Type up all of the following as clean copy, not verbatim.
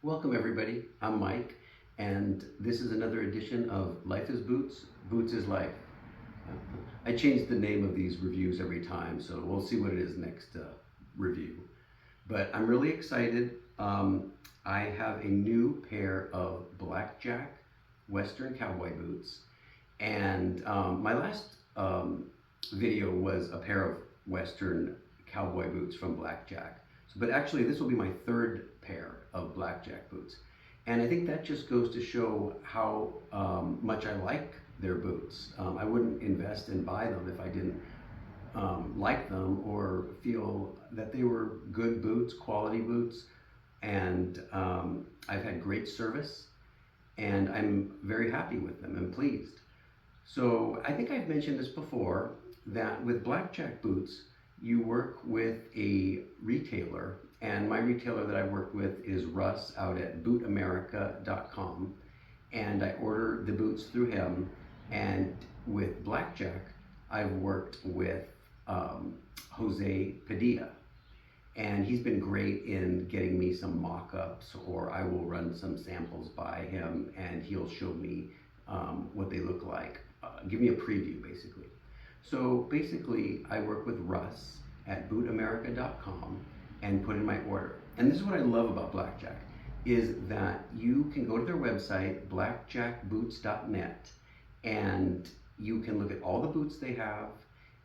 Welcome everybody, I'm Mike, and this is another edition of Life is Boots, Boots is Life. I change the name of these reviews every time, so we'll see what it is next review. But I'm really excited. I have a new pair of blackjack Western cowboy boots, and my last video was a pair of Western cowboy boots from Blackjack. But actually, this will be my third pair of Blackjack boots. And I think that just goes to show how much I like their boots. I wouldn't invest and buy them if I didn't like them or feel that they were good boots, quality boots. And I've had great service and I'm very happy with them and pleased. So I think I've mentioned this before that with Blackjack boots, you work with a retailer, and my retailer that I work with is Russ out at bootamerica.com, and I order the boots through him. And with Blackjack, I've worked with Jose Padilla, and he's been great in getting me some mock-ups, or I will run some samples by him and he'll show me what they look like, give me a preview basically. So basically, I work with Russ at bootamerica.com and put in my order. And this is what I love about Blackjack, is that you can go to their website, blackjackboots.net, and you can look at all the boots they have,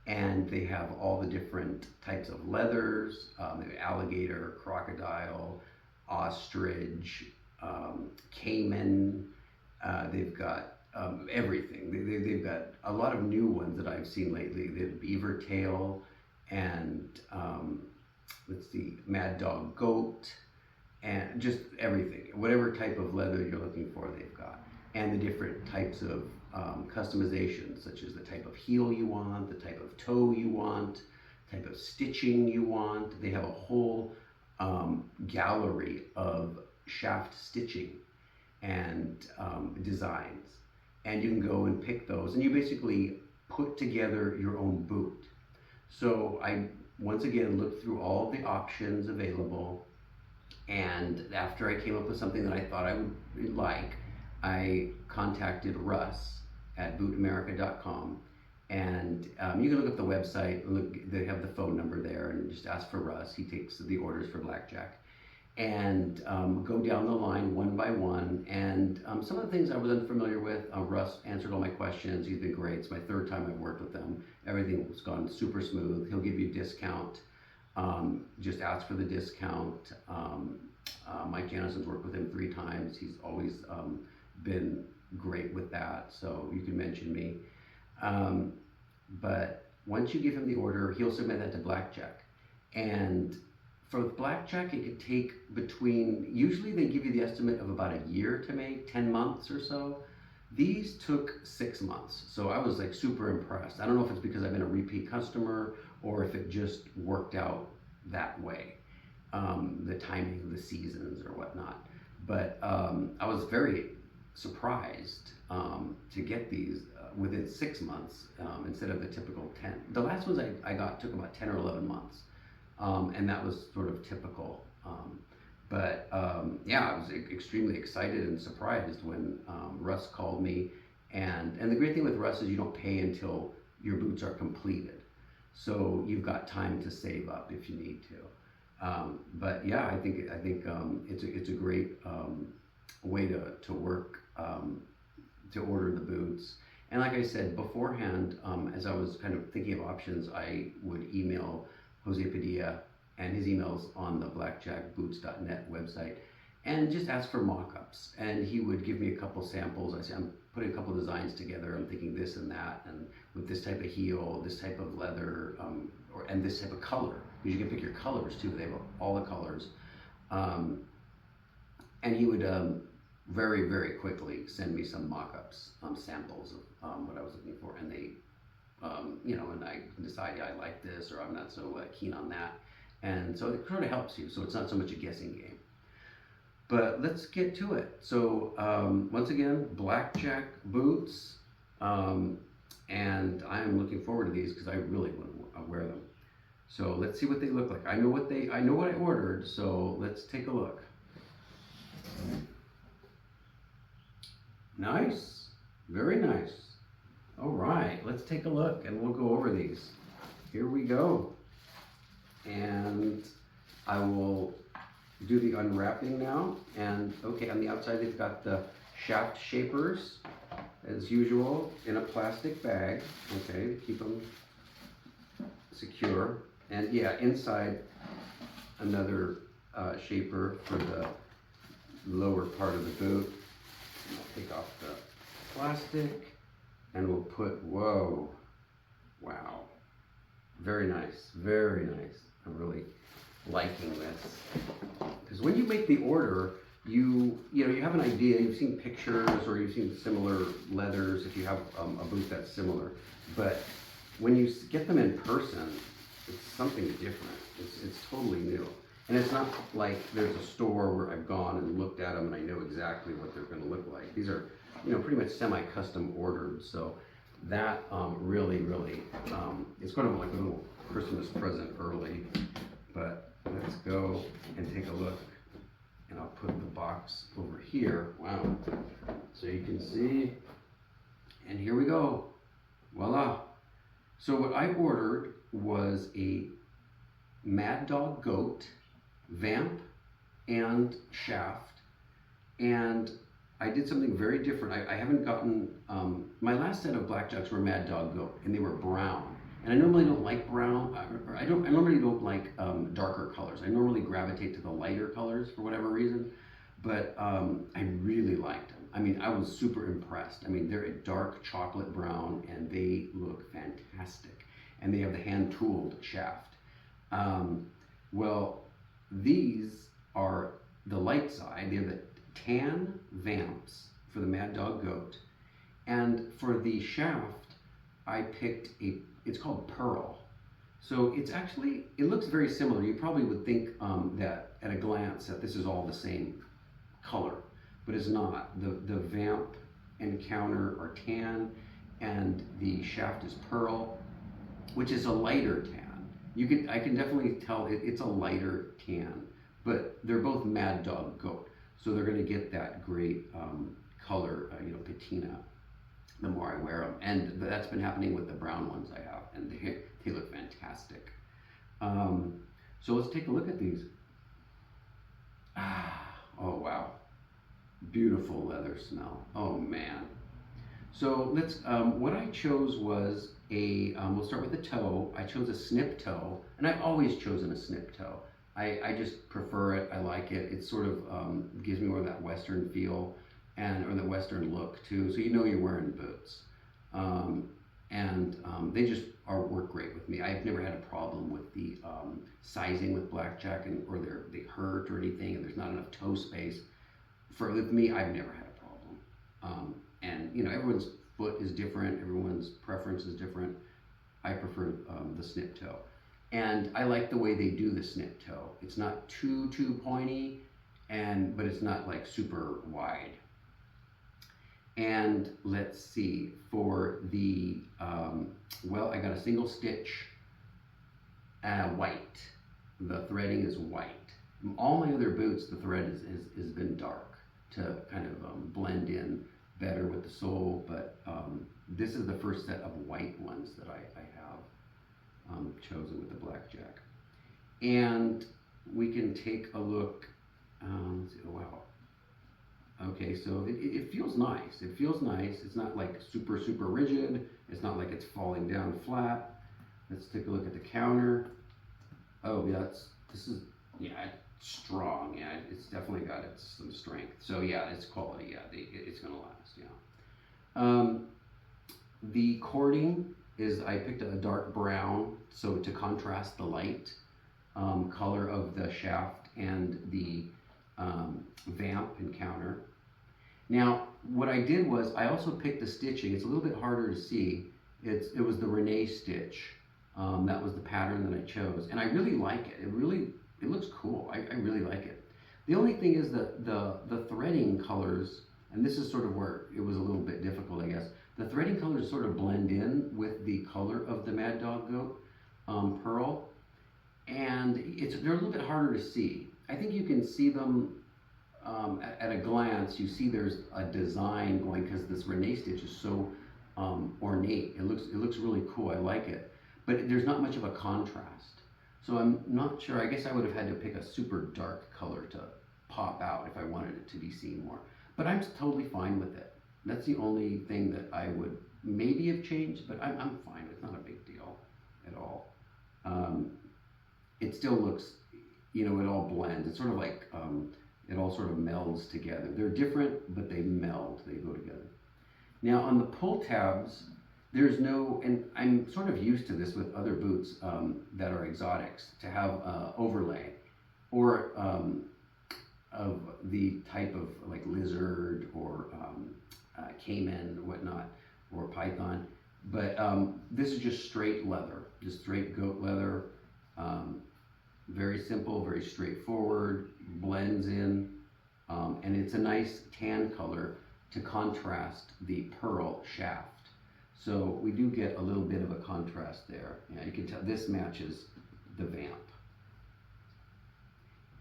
and they have all the different types of leathers. They have alligator, crocodile, ostrich, caiman. They've got everything. They've got a lot of new ones that I've seen lately. They have beaver tail and let's see, mad dog goat, and just everything. Whatever type of leather you're looking for, they've got. And the different types of customizations, such as the type of heel you want, the type of toe you want, type of stitching you want. They have a whole gallery of shaft stitching and designs. And you can go and pick those, and you basically put together your own boot. So I once again looked through all the options available, and after I came up with something that I thought I would like, I contacted Russ at bootamerica.com, and you can look up the website. Look, they have the phone number there, and just ask for Russ. He takes the orders for Blackjack, and go down the line one by one. And some of the things I was unfamiliar with, Russ answered all my questions. He's been great. It's my third time I've worked with him. Everything has gone super smooth. He'll give you a discount. Just ask for the discount. Mike Janesin's worked with him 3 times. He's always been great with that, so you can mention me. But once you give him the order, he'll submit that to Blackjack. And for Blackjack, it could take between, usually they give you the estimate of about a year to make, 10 months or so. These took 6 months, so I was like super impressed. I don't know if it's because I've been a repeat customer or if it just worked out that way, the timing of the seasons or whatnot. But I was very surprised to get these within 6 months instead of the typical 10. The last ones I got took about 10 or 11 months. And that was sort of typical. Yeah, I was extremely excited and surprised when Russ called me. And the great thing with Russ is you don't pay until your boots are completed. So you've got time to save up if you need to. But yeah, I think it's a great way to work, to order the boots. And like I said beforehand, as I was kind of thinking of options, I would email Jose Padilla, and his email's on the blackjackboots.net website, and just ask for mock-ups. And he would give me a couple samples. I said, I'm putting a couple designs together. I'm thinking this and that, and with this type of heel, this type of leather, and this type of color. Because you can pick your colors too. They have all the colors. And he would very, very quickly send me some mock-ups, samples of what I was looking for, and they and I decide, yeah, I like this, or I'm not so keen on that. And so it sort of helps you, so it's not so much a guessing game. But let's get to it. So once again, Blackjack boots, and I am looking forward to these because I really want to wear them. So let's see what they look like. I know what I ordered, so let's take a look. Nice, very nice. All right, let's take a look and we'll go over these. Here we go. And I will do the unwrapping now. And okay, on the outside they've got the shaft shapers as usual in a plastic bag. Okay, keep them secure. And yeah, inside another shaper for the lower part of the boot. And I'll take off the plastic and we'll put, whoa, wow, very nice, very nice. I'm really liking this. Because when you make the order, you have an idea, you've seen pictures or you've seen similar leathers if you have a boot that's similar. But when you get them in person, it's something different. It's totally new. And it's not like there's a store where I've gone and looked at them and I know exactly what they're going to look like. These are, pretty much semi-custom ordered. So that really, it's kind of like a little Christmas present early. But let's go and take a look. And I'll put the box over here. Wow. So you can see. And here we go. Voila. So what I ordered was a Mad Dog Goat vamp and shaft, and I did something very different. I haven't gotten, my last set of blackjacks were Mad Dog Goat, and they were brown. And I normally don't like brown, I normally don't like darker colors. I normally gravitate to the lighter colors for whatever reason, but I really liked them. I mean, I was super impressed. I mean, they're a dark chocolate brown, and they look fantastic. And they have the hand-tooled shaft. Well, these are the light side. They're the tan vamps for the Mad Dog Goat. And for the shaft, I picked it's called Pearl. So it's actually, it looks very similar. You probably would think that at a glance that this is all the same color, but it's not. The vamp and counter are tan, and the shaft is Pearl, which is a lighter tan. I can definitely tell it's a lighter tan, but they're both Mad Dog Goat, so they're going to get that great color, patina, the more I wear them. And that's been happening with the brown ones I have, and they look fantastic. So let's take a look at these. Oh wow, beautiful leather smell. Oh man. So let's, what I chose was we'll start with the toe. I chose a snip toe, and I've always chosen a snip toe. I just prefer it, I like it. It sort of gives me more of that Western feel, or the Western look too, so you're wearing boots. They just work great with me. I've never had a problem with the sizing with blackjack, or they hurt or anything, and there's not enough toe space. With me, I've never had a problem. Everyone's foot is different, everyone's preference is different. I prefer the snip toe. And I like the way they do the snip toe. It's not too pointy, but it's not like super wide. And let's see, for the, I got a single stitch, white. The threading is white. All my other boots, the thread has been dark to kind of blend in better with the sole, but this is the first set of white ones that I have chosen with the blackjack. And we can take a look. Let's see, oh wow. Okay, so it feels nice. It feels nice. It's not like super rigid. It's not like it's falling down flat. Let's take a look at the counter. Oh yeah, it's strong. Yeah, it's definitely got some strength. So yeah, it's quality. Yeah, it's gonna last. Yeah. The cording is, I picked a dark brown, so to contrast the light color of the shaft and the vamp and counter. Now, what I did was I also picked the stitching. It's a little bit harder to see. It was the Renee stitch. That was the pattern that I chose, and I really like it. It looks cool. I really like it. The only thing is that the threading colors, and this is sort of where it was a little bit difficult, I guess. The threading colors sort of blend in with the color of the Mad Dog Goat Pearl, and they're a little bit harder to see. I think you can see them at a glance, you see there's a design going because this Renee stitch is so ornate. It looks really cool. I like it, but there's not much of a contrast. So I'm not sure. I guess I would have had to pick a super dark color to pop out if I wanted it to be seen more. But I'm totally fine with it. That's the only thing that I would maybe have changed, but I'm fine. It's not a big deal at all. It still looks, you know, it all blends. It's sort of like it all sort of melds together. They're different, but they meld. They go together. Now on the pull tabs, there's no, and I'm sort of used to this with other boots that are exotics, to have overlay or of the type of like lizard or caiman or whatnot, or python. But this is just straight leather, just straight goat leather. Very simple, very straightforward, blends in, and it's a nice tan color to contrast the pearl shaft. So we do get a little bit of a contrast there. Yeah, you can tell this matches the vamp.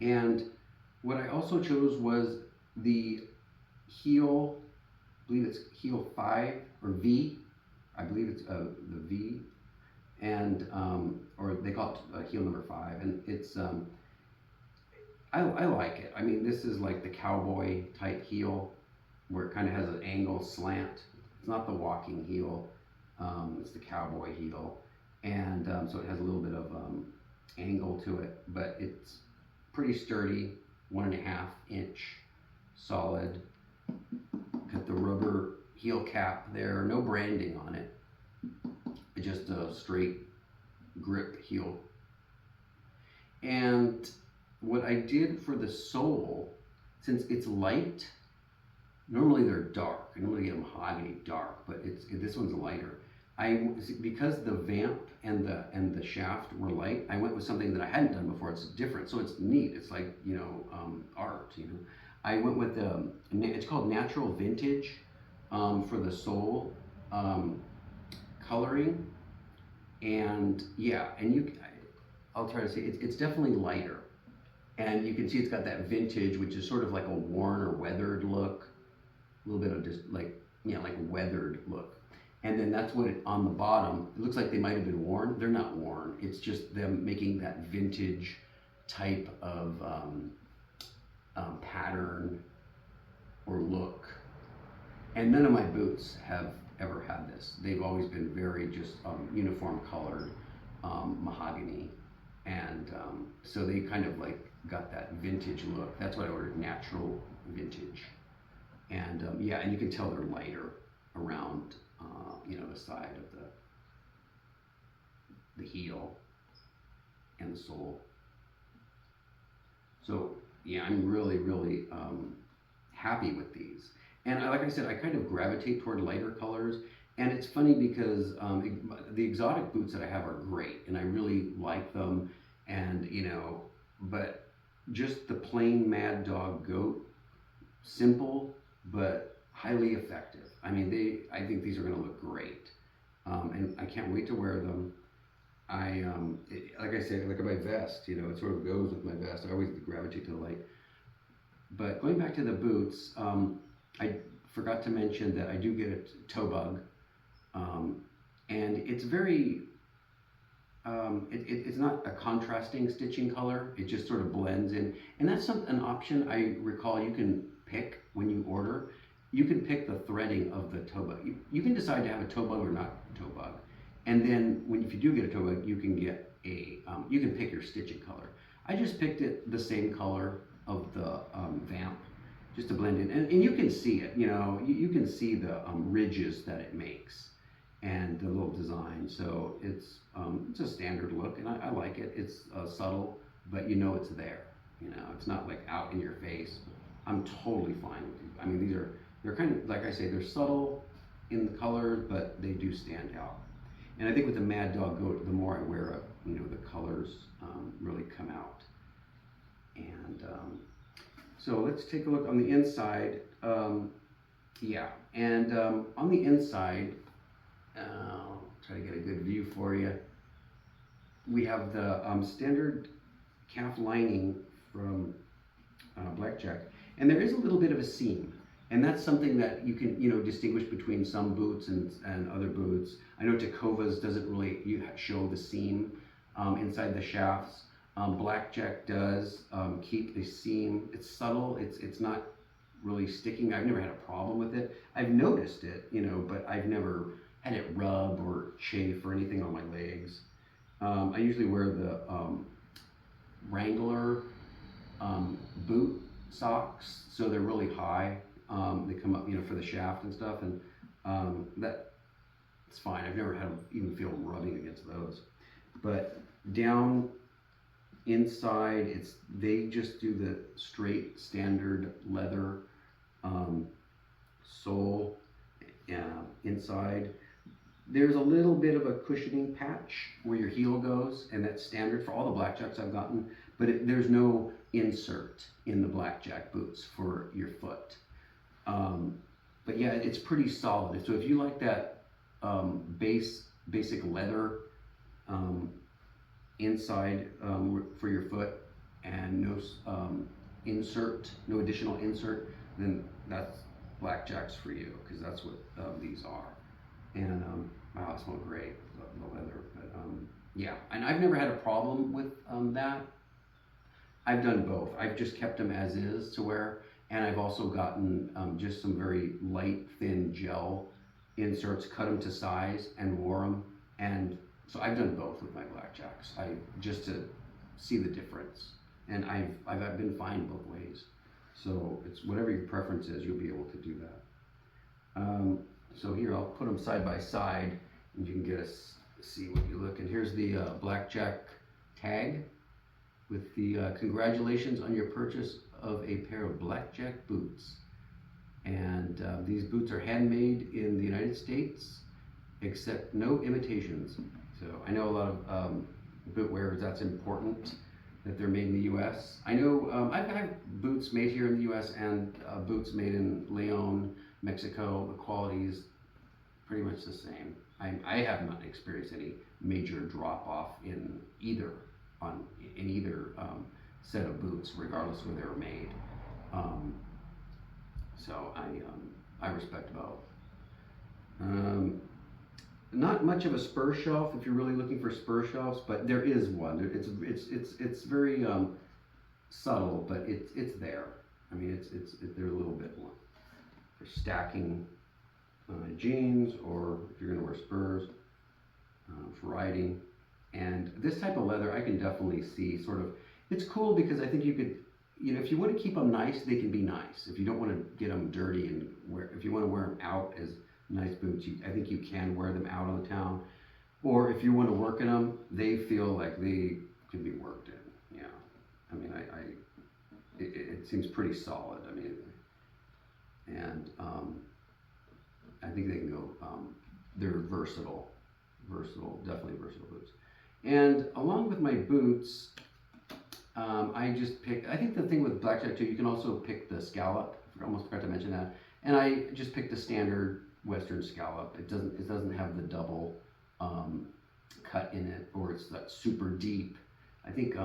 And what I also chose was the heel, I believe it's heel 5 or V. I believe it's the V, and or they call it heel number 5, and it's I like it. I mean, this is like the cowboy type heel where it kind of has an angle slant. It's not the walking heel, it's the cowboy heel, and so it has a little bit of angle to it, but it's pretty sturdy, 1.5 inch solid. Got the rubber heel cap there, no branding on it, just a straight grip heel. And what I did for the sole, since it's light, normally they're dark. I normally get mahogany dark, but this one's lighter. Because the vamp and the shaft were light, I went with something that I hadn't done before. It's different, so it's neat. It's like, you know, art. You know, I went with it's called Natural Vintage for the sole coloring, and yeah, and I'll try to say it's definitely lighter, and you can see it's got that vintage, which is sort of like a worn or weathered look, a little bit of just like, yeah, like weathered look. And then that's what on the bottom, it looks like they might have been worn. They're not worn. It's just them making that vintage type of pattern or look. And none of my boots have ever had this. They've always been very just uniform colored mahogany. And so they kind of like got that vintage look. That's why I ordered Natural Vintage. And yeah, and you can tell they're lighter around you know, the side of the heel and the sole. So yeah, I'm really, really happy with these. And like I said, I kind of gravitate toward lighter colors. And it's funny because the exotic boots that I have are great, and I really like them. And you know, but just the plain Mad Dog Goat, simple but highly effective. I mean, I think these are going to look great, and I can't wait to wear them. Like I said, look at my vest. You know, it sort of goes with my vest. I always gravitate to the light. But going back to the boots, I forgot to mention that I do get a toe bug, and it's very. It's not a contrasting stitching color. It just sort of blends in, and that's an option I recall you can pick when you order. You can pick the threading of the toe bug. You can decide to have a toe bug or not toe bug, and then if you do get a toe bug, you can get you can pick your stitching color. I just picked it the same color of the vamp, just to blend in, and you can see it. You know, you can see the ridges that it makes, and the little design. So it's a standard look, and I like it. It's subtle, but you know it's there. You know, it's not like out in your face. I'm totally fine with these. I mean, they're kind of, like I say, they're subtle in the colors, but they do stand out. And I think with the Mad Dog Goat, the more I wear it, you know, the colors really come out. And so let's take a look on the inside. Yeah, and on the inside, I'll try to get a good view for you. We have the standard calf lining from blackjack, and there is a little bit of a seam, and that's something that you can distinguish between some boots and other boots. I know Tecovas doesn't really show the seam inside the shafts. Blackjack does keep the seam. It's subtle. It's not really sticking. I've never had a problem with it. I've noticed it, but I've never had it rub or chafe or anything on my legs. I usually wear the Wrangler boot socks, so they're really high. They come up, for the shaft and stuff, and it's fine. I've never had even feel rubbing against those. But down inside, they just do the straight standard leather sole inside. There's a little bit of a cushioning patch where your heel goes, and that's standard for all the blackjacks I've gotten, but there's no insert in the blackjack boots for your foot. But yeah, it's pretty solid. So if you like that basic leather inside for your foot and no additional insert, then that's blackjacks for you, because that's what these are. And wow, it smells great, the leather. But yeah, and I've never had a problem with that. I've done both. I've just kept them as is to wear, and I've also gotten just some very light, thin gel inserts, cut them to size, and wore them. And so I've done both with my blackjacks. Just to see the difference, and I've been fine both ways. So it's whatever your preference is, you'll be able to do that. So here, I'll put them side by side, and you can see what you look. And here's the blackjack tag with the congratulations on your purchase of a pair of blackjack boots. And these boots are handmade in the United States, except no imitations. So I know a lot of boot wearers, that's important, that they're made in the U.S. I know I've had boots made here in the U.S. and boots made in Leon, Mexico. The quality is pretty much the same. I have not experienced any major drop off in either set of boots, regardless of where they were made. So I respect both. Not much of a spur shelf if you're really looking for spur shelves, but there is one. It's very subtle, but it's there. I mean, they're a little bit more for stacking jeans, or if you're gonna wear spurs for riding. And this type of leather, I can definitely see sort of. It's cool because I think you could, if you want to keep them nice, they can be nice. If you don't want to get them dirty and if you want to wear them out as nice boots, I think you can wear them out on the town. Or if you want to work in them, they feel like they can be worked in. Yeah, I mean, it seems pretty solid. I mean, and I think they can go. They're versatile, definitely versatile boots. And along with my boots, I just picked. I think the thing with blackjack too, you can also pick the scallop. I almost forgot to mention that. And I just picked the standard Western scallop. It doesn't have the double cut in it, or it's that super deep. I think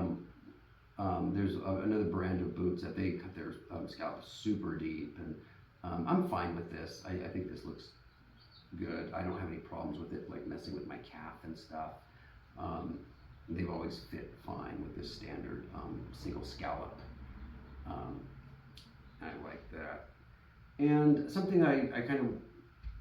there's another brand of boots that they cut their scallop super deep, and I'm fine with this. I think this looks good. I don't have any problems with it, like messing with my calf and stuff. They've always fit fine with this standard single scallop. I like that. And something I kind of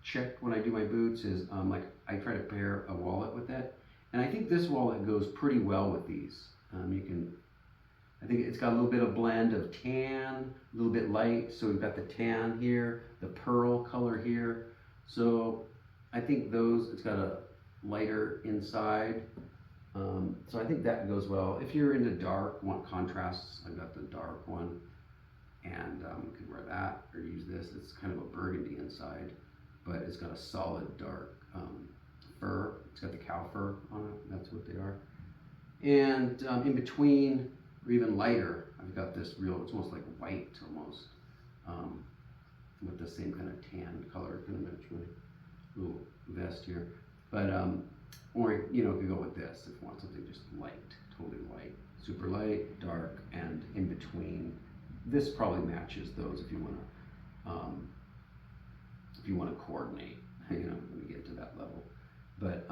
check when I do my boots is like I try to pair a wallet with it, and I think this wallet goes pretty well with these. I think it's got a little bit of blend of tan, a little bit light. So we've got the tan here, the pearl color here. So I think it's got a lighter inside. So I think that goes well. If you're into dark, want contrasts, I've got the dark one, and you could wear that or use this. It's kind of a burgundy inside, but it's got a solid dark fur. It's got the cow fur on it. That's what they are. And in between, or even lighter, I've got this it's almost like white almost, with the same kind of tan color, kind of match my little vest here. But or you could go with this if you want something just light, totally light, super light, dark, and in between this probably matches those if you want to coordinate, you know, when you get to that level. But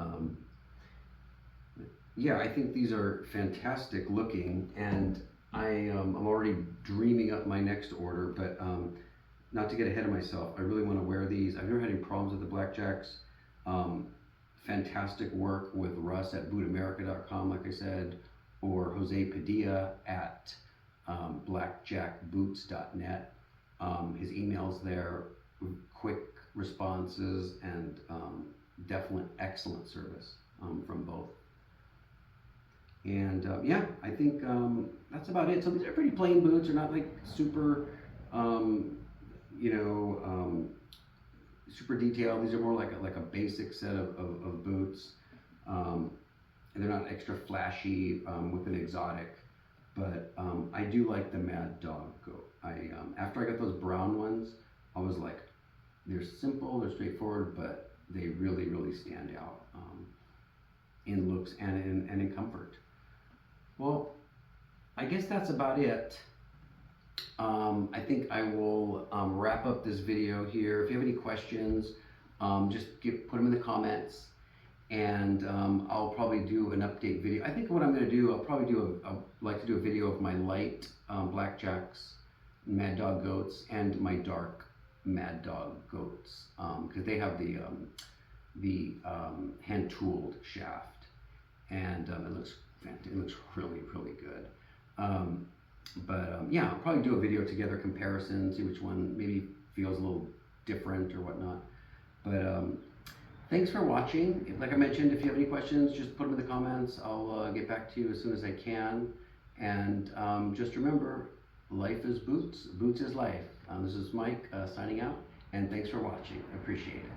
yeah, I think these are fantastic looking, and I'm already dreaming up my next order, but not to get ahead of myself, I really want to wear these. I've never had any problems with the blackjacks. Fantastic work with Russ at bootamerica.com, like I said, or Jose Padilla at blackjackboots.net. His email's there, quick responses, and definite excellent service from both. And yeah, I think that's about it. So these are pretty plain boots. They're not like super, you know, super detailed. These are more like a basic set of boots. And they're not extra flashy with an exotic. But I do like the Mad Dog goat. After I got those brown ones, I was like, they're simple, they're straightforward, but they really, really stand out in looks and in comfort. Well, I guess that's about it. I think I will wrap up this video here. If you have any questions, just put them in the comments, and I'll probably do an update video. I think what I'm going to do, I'll probably like to do a video of my light blackjacks, Mad Dog goats, and my dark Mad Dog goats, because they have the hand tooled shaft, and it looks really, really good. Yeah, I'll probably do a video together comparison, see which one maybe feels a little different or whatnot. But thanks for watching. Like I mentioned, if you have any questions, just put them in the comments. I'll get back to you as soon as I can. And just remember, life is boots, boots is life. This is Mike signing out, and thanks for watching. I appreciate it.